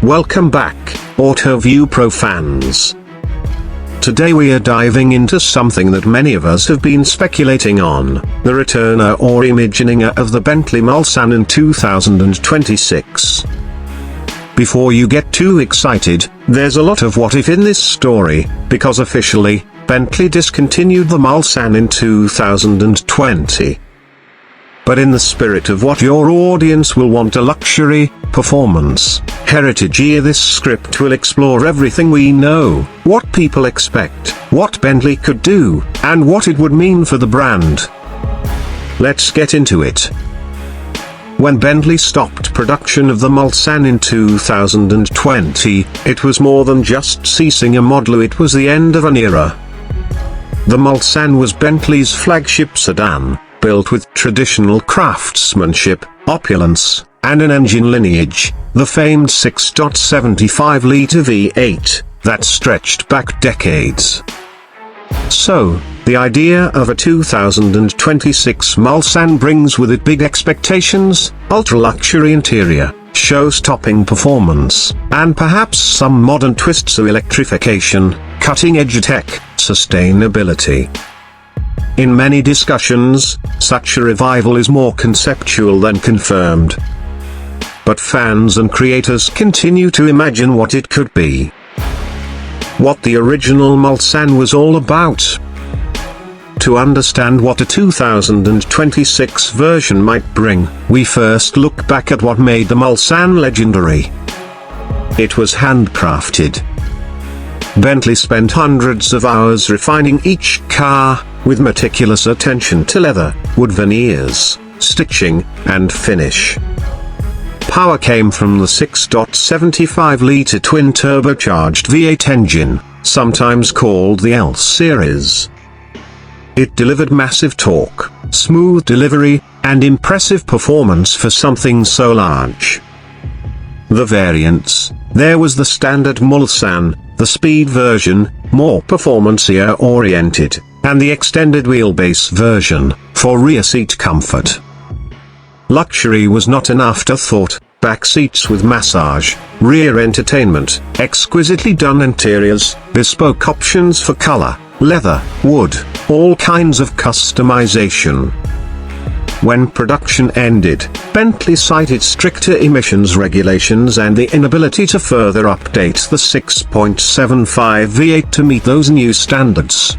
Welcome back, AutoView Pro fans. Today we are diving into something that many of us have been speculating on, the return or reimagining of the Bentley Mulsanne in 2026. Before you get too excited, there's a lot of what if in this story, because officially, Bentley discontinued the Mulsanne in 2020. But in the spirit of what your audience will want, a luxury, performance, heritage year, this script will explore everything we know, what people expect, what Bentley could do, and what it would mean for the brand. Let's get into it. When Bentley stopped production of the Mulsanne in 2020, it was more than just ceasing a model, it was the end of an era. The Mulsanne was Bentley's flagship sedan, built with traditional craftsmanship, opulence, and an engine lineage, the famed 6.75-litre V8, that stretched back decades. So, the idea of a 2026 Mulsanne brings with it big expectations, ultra-luxury interior, show-stopping performance, and perhaps some modern twists of electrification, cutting-edge tech, sustainability. In many discussions, such a revival is more conceptual than confirmed. But fans and creators continue to imagine what it could be. What the original Mulsanne was all about. To understand what a 2026 version might bring, we first look back at what made the Mulsanne legendary. It was handcrafted. Bentley spent hundreds of hours refining each car, with meticulous attention to leather, wood veneers, stitching, and finish. Power came from the 6.75-litre twin-turbocharged V8 engine, sometimes called the L series. It delivered massive torque, smooth delivery, and impressive performance for something so large. The variants: there was the standard Mulsanne, the speed version, more performance-oriented, and the extended wheelbase version, for rear seat comfort. Luxury was not an afterthought: back seats with massage, rear entertainment, exquisitely done interiors, bespoke options for color, leather, wood, all kinds of customization. When production ended, Bentley cited stricter emissions regulations and the inability to further update the 6.75 V8 to meet those new standards.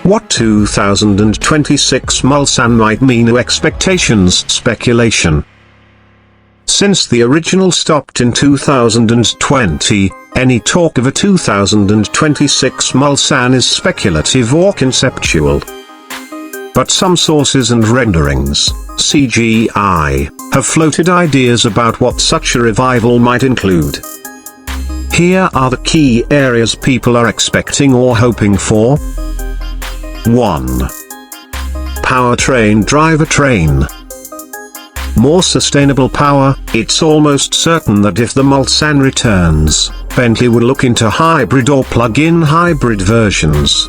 What 2026 Mulsanne might mean to expectations: speculation. Since the original stopped in 2020, any talk of a 2026 Mulsanne is speculative or conceptual. But some sources and renderings, CGI, have floated ideas about what such a revival might include. Here are the key areas people are expecting or hoping for. 1. Powertrain: drivetrain. More sustainable power. It's almost certain that if the Mulsanne returns, Bentley would look into hybrid or plug-in hybrid versions.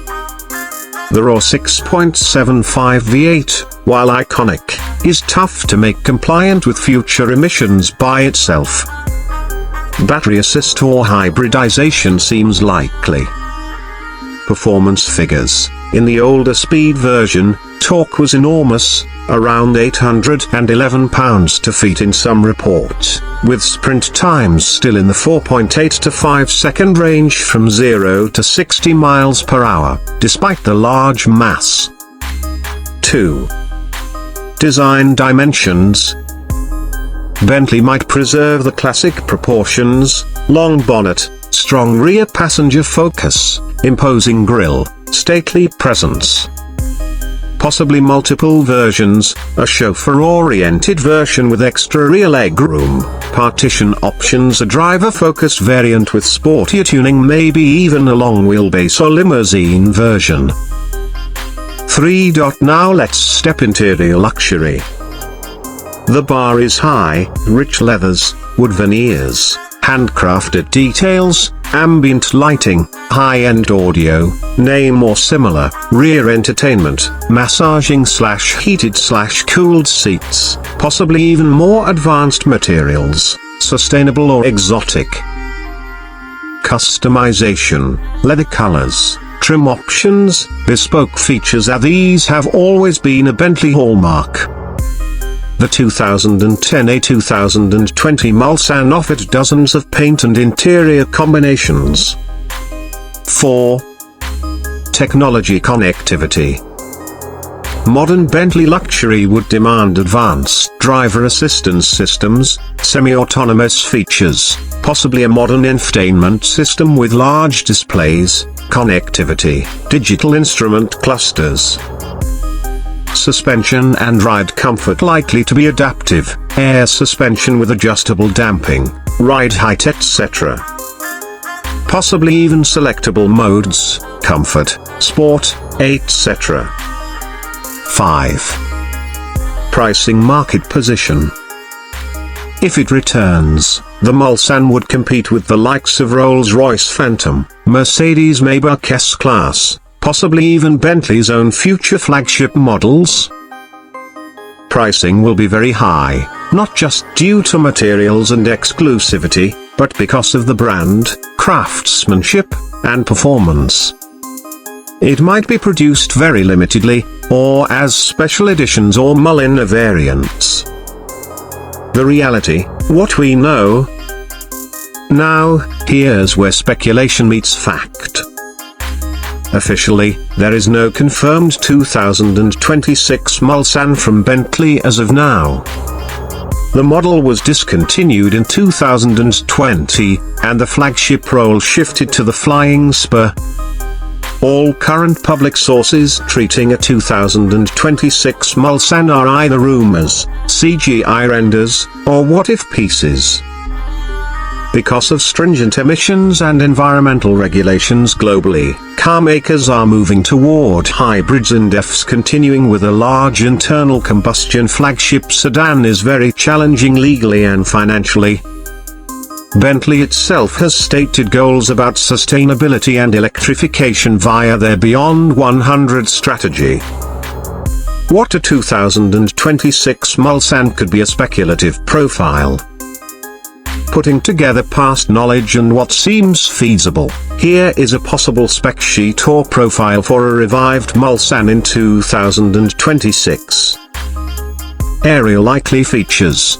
The raw 6.75 V8, while iconic, is tough to make compliant with future emissions by itself. Battery assist or hybridization seems likely. Performance figures: in the older speed version, torque was enormous, around 811 pounds-to-feet in some reports, with sprint times still in the 4.8 to 5 second range from 0 to 60 miles per hour, despite the large mass. 2. Design dimensions. Bentley might preserve the classic proportions: long bonnet, strong rear passenger focus, imposing grille, stately presence. Possibly multiple versions: a chauffeur-oriented version with extra rear legroom, partition options, a driver-focused variant with sportier tuning, maybe even a long-wheelbase or limousine version. 3. Now let's step interior luxury. The bar is high: rich leathers, wood veneers, handcrafted details, ambient lighting, high-end audio, name or similar, rear entertainment, massaging/heated/cooled seats, possibly even more advanced materials, sustainable or exotic. Customization, leather colors, trim options, bespoke features. These have always been a Bentley hallmark. The 2010-2020 Mulsanne offered dozens of paint and interior combinations. 4. Technology connectivity. Modern Bentley luxury would demand advanced driver assistance systems, semi-autonomous features, possibly a modern infotainment system with large displays, connectivity, digital instrument clusters. Suspension and ride comfort likely to be adaptive, air suspension with adjustable damping, ride height etc. Possibly even selectable modes, comfort, sport, etc. 5. Pricing market position. If it returns, the Mulsanne would compete with the likes of Rolls-Royce Phantom, Mercedes Maybach S-Class, possibly even Bentley's own future flagship models. Pricing will be very high, not just due to materials and exclusivity, but because of the brand, craftsmanship, and performance. It might be produced very limitedly, or as special editions or Mulsanne variants. The reality, what we know. Now, here's where speculation meets fact. Officially, there is no confirmed 2026 Mulsanne from Bentley as of now. The model was discontinued in 2020, and the flagship role shifted to the Flying Spur. All current public sources treating a 2026 Mulsanne are either rumors, CGI renders, or what-if pieces. Because of stringent emissions and environmental regulations globally, car makers are moving toward hybrids and EVs. Continuing with a large internal combustion flagship sedan is very challenging legally and financially. Bentley itself has stated goals about sustainability and electrification via their Beyond 100 strategy. What a 2026 Mulsanne could be a speculative profile. Putting together past knowledge and what seems feasible, here is a possible spec sheet or profile for a revived Mulsanne in 2026. Area likely features.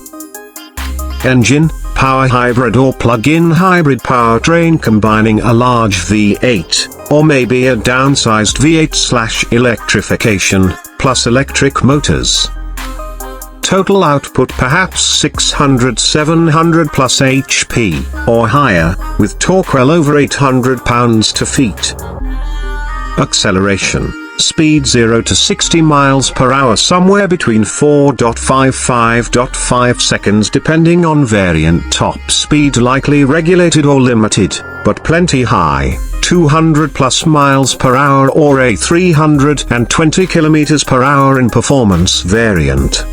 Engine, power hybrid or plug-in hybrid powertrain combining a large V8, or maybe a downsized V8/electrification, plus electric motors. Total output perhaps 600-700 plus HP, or higher, with torque well over 800 pounds-feet. Acceleration, speed 0 to 60 miles per hour somewhere between 4.5–5.5 seconds depending on variant. Top speed likely regulated or limited, but plenty high, 200 plus miles per hour or a 320 kilometers per hour in performance variant.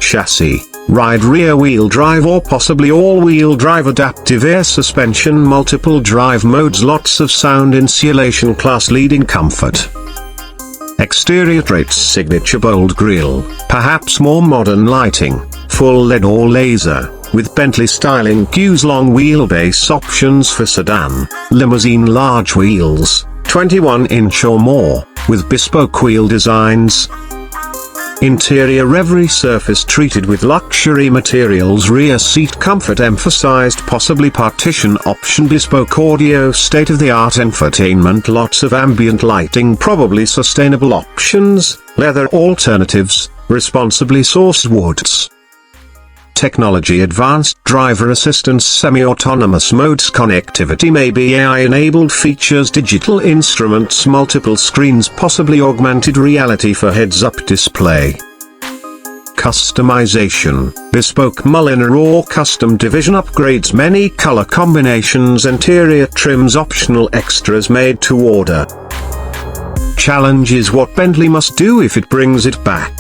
Chassis, ride rear-wheel drive or possibly all-wheel drive, adaptive air suspension, multiple drive modes, lots of sound insulation, class-leading comfort. Exterior traits, signature bold grille, perhaps more modern lighting, full LED or laser, with Bentley styling cues, long wheelbase options for sedan, limousine, large wheels, 21-inch or more, with bespoke wheel designs. Interior, every surface treated with luxury materials, rear seat comfort emphasized, possibly partition option, bespoke audio, state-of-the-art infotainment, lots of ambient lighting, probably sustainable options, leather alternatives, responsibly sourced woods. Technology, advanced driver assistance, semi-autonomous modes, connectivity, maybe AI-enabled features, digital instruments, multiple screens, possibly augmented reality for heads-up display. Customization, bespoke Mulsanne or custom division upgrades, many color combinations, interior trims, optional extras made to order. Challenge is what Bentley must do if it brings it back.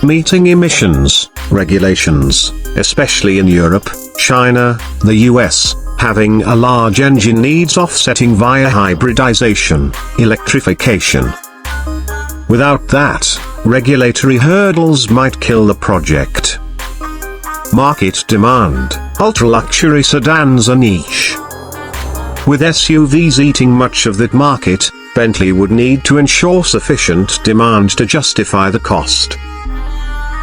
Meeting emissions regulations, especially in Europe, China, the US, having a large engine needs offsetting via hybridization, electrification. Without that, regulatory hurdles might kill the project. Market demand, ultra-luxury sedans are niche. With SUVs eating much of that market, Bentley would need to ensure sufficient demand to justify the cost.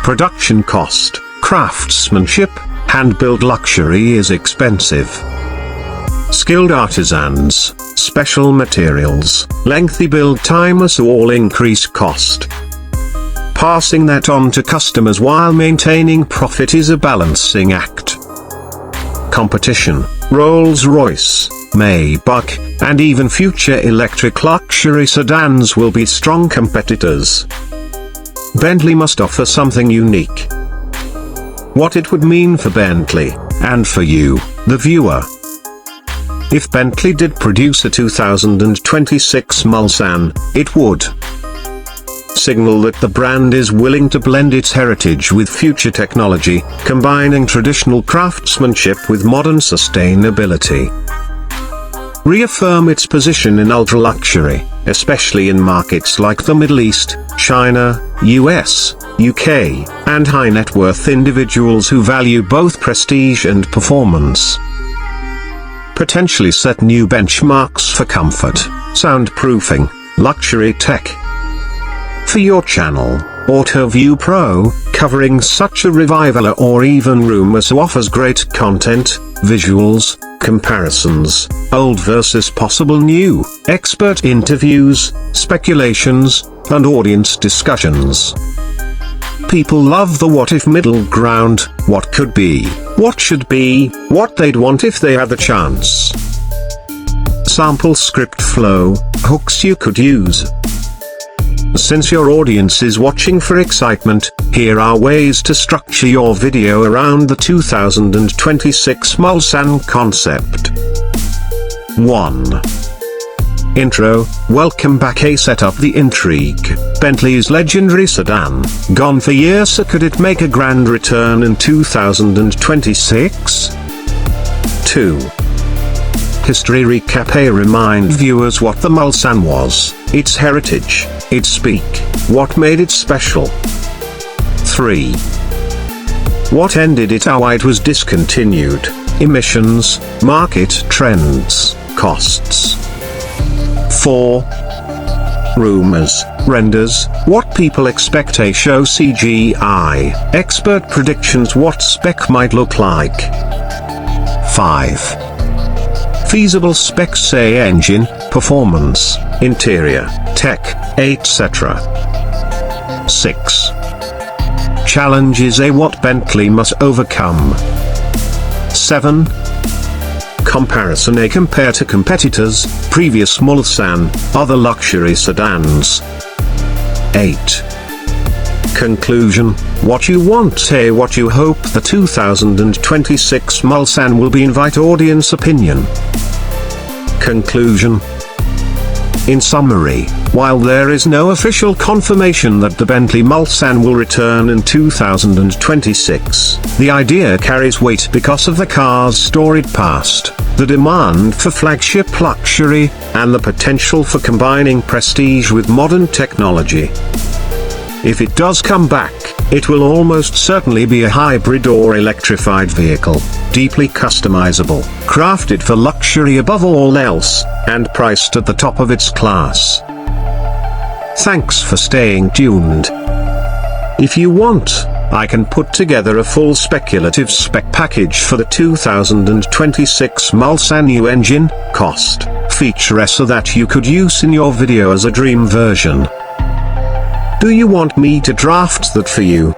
Production cost, craftsmanship, hand-built luxury is expensive. Skilled artisans, special materials, lengthy build time must all increase cost. Passing that on to customers while maintaining profit is a balancing act. Competition, Rolls-Royce, Maybach, and even future electric luxury sedans will be strong competitors. Bentley must offer something unique. What it would mean for Bentley, and for you, the viewer. If Bentley did produce a 2026 Mulsanne, it would signal that the brand is willing to blend its heritage with future technology, combining traditional craftsmanship with modern sustainability. Reaffirm its position in ultra-luxury, especially in markets like the Middle East, China, US, UK, and high-net-worth individuals who value both prestige and performance. Potentially set new benchmarks for comfort, soundproofing, luxury tech. For your channel, AutoView Pro, covering such a revival or even rumors who offers great content, visuals, comparisons, old versus possible new, expert interviews, speculations, and audience discussions. People love the what-if middle ground, what could be, what should be, what they'd want if they had the chance. Sample script flow, hooks you could use. Since your audience is watching for excitement, here are ways to structure your video around the 2026 Mulsanne concept. 1. Intro, welcome back. Set up the intrigue. Bentley's legendary sedan, gone for years, so could it make a grand return in 2026? 2. History recap. Remind viewers what the Mulsanne was, its heritage, its speak, what made it special. 3. What ended it, why it was discontinued, emissions, market trends, costs. 4. Rumors, renders, what people expect, show CGI, expert predictions, what spec might look like. 5. Feasible specs, engine, performance, interior, tech, etc. 6. Challenges, what Bentley must overcome. 7. Comparison, compare to competitors, previous Mulsanne, other luxury sedans. 8. Conclusion, what you want, what you hope the 2026 Mulsanne will be. Invite audience opinion. Conclusion. In summary, while there is no official confirmation that the Bentley Mulsanne will return in 2026, the idea carries weight because of the car's storied past, the demand for flagship luxury, and the potential for combining prestige with modern technology. If it does come back, it will almost certainly be a hybrid or electrified vehicle, deeply customizable, crafted for luxury above all else, and priced at the top of its class. Thanks for staying tuned. If you want, I can put together a full speculative spec package for the 2026 Mulsanne new engine, cost, features, so that you could use in your video as a dream version. Do you want me to draft that for you?